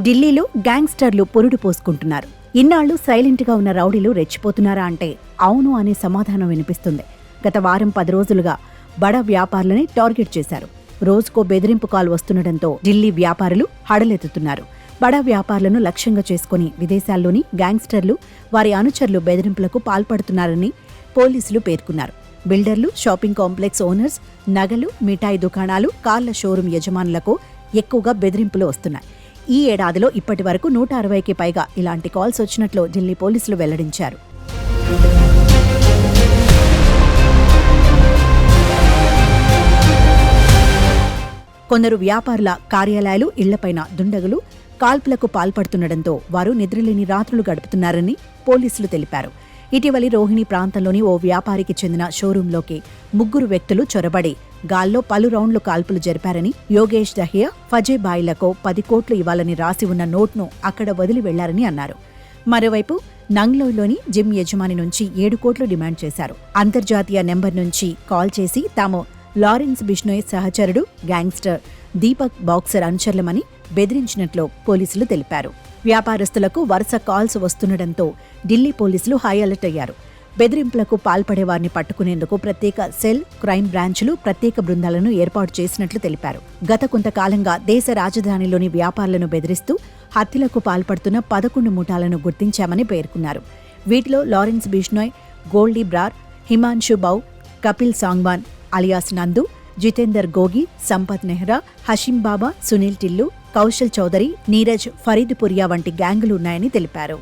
ఢిల్లీలో గ్యాంగ్స్టర్లు పురుడు పోసుకుంటున్నారు. ఇన్నాళ్లు సైలెంట్గా ఉన్న రౌడీలు రెచ్చిపోతున్నారా అంటే అవును అనే సమాధానం వినిపిస్తుంది. గత వారం 10 రోజులుగా బడా వ్యాపారులని టార్గెట్ చేశారు. రోజుకో బెదిరింపు కాల్ వస్తుండటంతో ఢిల్లీ వ్యాపారులు హడలెత్తుతున్నారు. బడా వ్యాపారులను లక్ష్యంగా చేసుకుని విదేశాల్లోని గ్యాంగ్స్టర్లు వారి అనుచరులు బెదిరింపులకు పాల్పడుతున్నారని పోలీసులు పేర్కొన్నారు. బిల్డర్లు, షాపింగ్ కాంప్లెక్స్ ఓనర్స్, నగలు, మిఠాయి దుకాణాలు, కార్ల షోరూం యజమానులకు ఎక్కువగా బెదిరింపులు వస్తున్నాయి. ఈ ఏడాదిలో ఇప్పటి వరకు 160కి పైగా ఇలాంటి కాల్స్ వచ్చినట్లు ఢిల్లీ పోలీసులు వెల్లడించారు. కొందరు వ్యాపారుల కార్యాలయాలు, ఇళ్లపైన దుండగులు కాల్పులకు పాల్పడుతుండటంతో వారు నిద్రలేని రాత్రులు గడుపుతున్నారని పోలీసులు తెలిపారు. ఇటీవలి రోహిణి ప్రాంతంలోని ఓ వ్యాపారికి చెందిన షోరూంలోకి 3 వ్యక్తులు చొరబడి గాల్లో పలు రౌండ్లు కాల్పులు జరిపారని, యోగేష్ దహియా, ఫజేబాయిలకు 10 కోట్లు ఇవ్వాలని రాసి ఉన్న నోట్ను అక్కడ వదిలి వెళ్లారని అన్నారు. మరోవైపు నంగ్లోలోని జిమ్ యజమాని నుంచి 7 కోట్లు డిమాండ్ చేశారు. అంతర్జాతీయ నెంబర్ నుంచి కాల్ చేసి తాము లారెన్స్ బిష్నోయ్ సహచరుడు గ్యాంగ్స్టర్ దీపక్ బాక్సర్ అనుచరులమని బెదిరించినట్లు పోలీసులు తెలిపారు. వ్యాపారస్తులకు వరుస కాల్స్ వస్తుండటంతో ఢిల్లీ పోలీసులు హై అలర్ట్ అయ్యారు. బెదిరింపులకు పాల్పడే వారిని పట్టుకునేందుకు ప్రత్యేక సెల్, క్రైమ్ బ్రాంచ్లు, ప్రత్యేక బృందాలను ఏర్పాటు చేసినట్లు తెలిపారు. గత కొంతకాలంగా దేశ రాజధానిలోని వ్యాపారులను బెదిరిస్తూ హత్యలకు పాల్పడుతున్న 11 ముఠాలను గుర్తించామని పేర్కొన్నారు. వీటిలో లారెన్స్ బిష్నోయ్, గోల్డీ బ్రార్, హిమాన్షు బౌ, కపిల్ సాంగ్వాన్ అలియాస్ నందు, జితేందర్ గోగి, సంపత్ నెహ్రా, హషీం బాబా, సునీల్ టిల్లు, కౌశల్ చౌదరి, నీరజ్ ఫరీద్పురియా వంటి గ్యాంగులు ఉన్నాయని తెలిపారు.